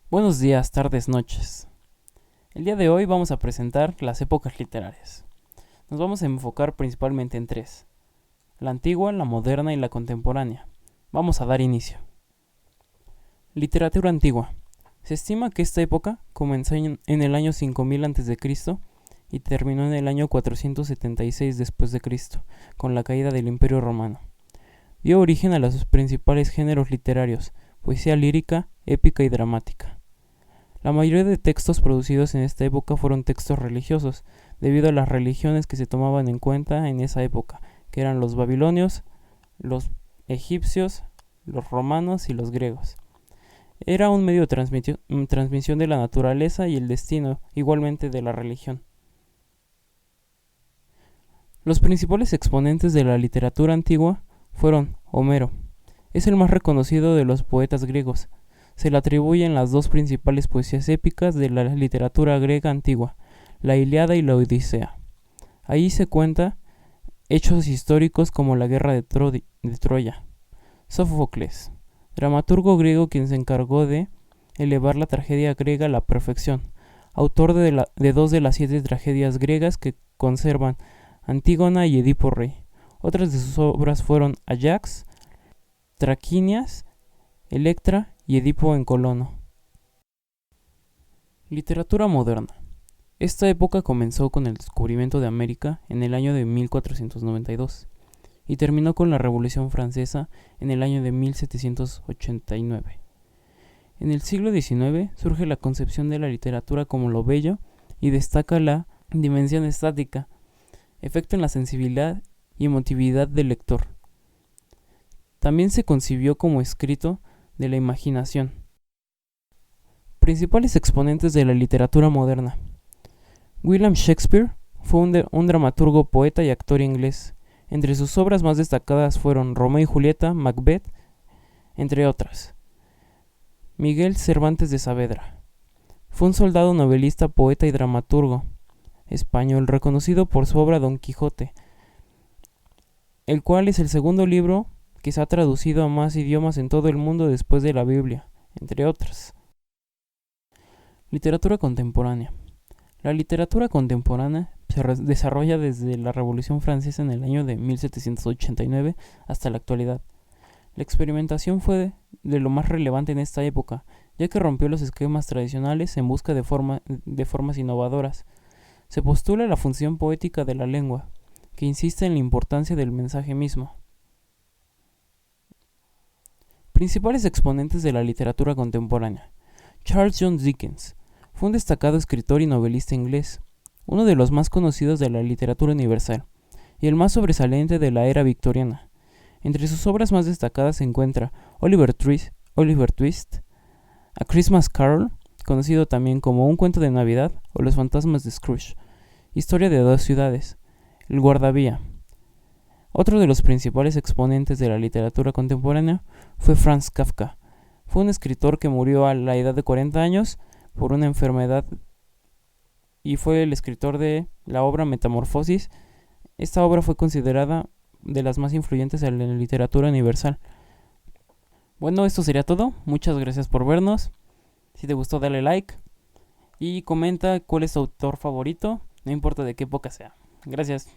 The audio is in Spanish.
Buenos días, tardes, noches. El día de hoy vamos a presentar las épocas literarias. Nos vamos a enfocar principalmente en tres: la antigua, la moderna y la contemporánea. Vamos a dar inicio. Literatura antigua. Se estima que esta época comenzó en el año 5000 a.C. y terminó en el año 476 después de Cristo, con la caída del Imperio Romano. Dio origen a los principales géneros literarios: poesía lírica, épica y dramática. La mayoría de textos producidos en esta época fueron textos religiosos, debido a las religiones que se tomaban en cuenta en esa época, que eran los babilonios, los egipcios, los romanos y los griegos. Era un medio de transmisión de la naturaleza y el destino, igualmente de la religión. Los principales exponentes de la literatura antigua fueron Homero. Es el más reconocido de los poetas griegos. Se le atribuyen las dos principales poesías épicas de la literatura griega antigua, la Ilíada y la Odisea. Ahí se cuenta hechos históricos como la guerra de Troya. Sófocles, dramaturgo griego quien se encargó de elevar la tragedia griega a la perfección, autor de dos de las 7 tragedias griegas que conservan, Antígona y Edipo Rey. Otras de sus obras fueron Ajax, Traquinias, Electra y Edipo en Colono. Literatura moderna. Esta época comenzó con el descubrimiento de América en el año de 1492 y terminó con la Revolución Francesa en el año de 1789. En el siglo XIX surge la concepción de la literatura como lo bello y destaca la dimensión estática, efecto en la sensibilidad y emotividad del lector. También se concibió como escrito de la imaginación. Principales exponentes de la literatura moderna. William Shakespeare fue un dramaturgo, poeta y actor inglés. Entre sus obras más destacadas fueron Romeo y Julieta, Macbeth, entre otras. Miguel Cervantes de Saavedra. Fue un soldado, novelista, poeta y dramaturgo español reconocido por su obra Don Quijote, el cual es el segundo libro que se ha traducido a más idiomas en todo el mundo después de la Biblia, entre otras. Literatura contemporánea. La literatura contemporánea se desarrolla desde la Revolución Francesa en el año de 1789 hasta la actualidad. La experimentación fue de lo más relevante en esta época, ya que rompió los esquemas tradicionales en busca de formas innovadoras. Se postula la función poética de la lengua, que insiste en la importancia del mensaje mismo. Principales exponentes de la literatura contemporánea. Charles John Dickens fue un destacado escritor y novelista inglés, uno de los más conocidos de la literatura universal, y el más sobresaliente de la era victoriana. Entre sus obras más destacadas se encuentra Oliver Twist, A Christmas Carol, conocido también como Un cuento de Navidad o Los fantasmas de Scrooge, Historia de dos ciudades, El guardavía. Otro de los principales exponentes de la literatura contemporánea fue Franz Kafka. Fue un escritor que murió a la edad de 40 años por una enfermedad y fue el escritor de la obra Metamorfosis. Esta obra fue considerada de las más influyentes en la literatura universal. Bueno, esto sería todo. Muchas gracias por vernos. Si te gustó, dale like y comenta cuál es tu autor favorito, no importa de qué época sea. Gracias.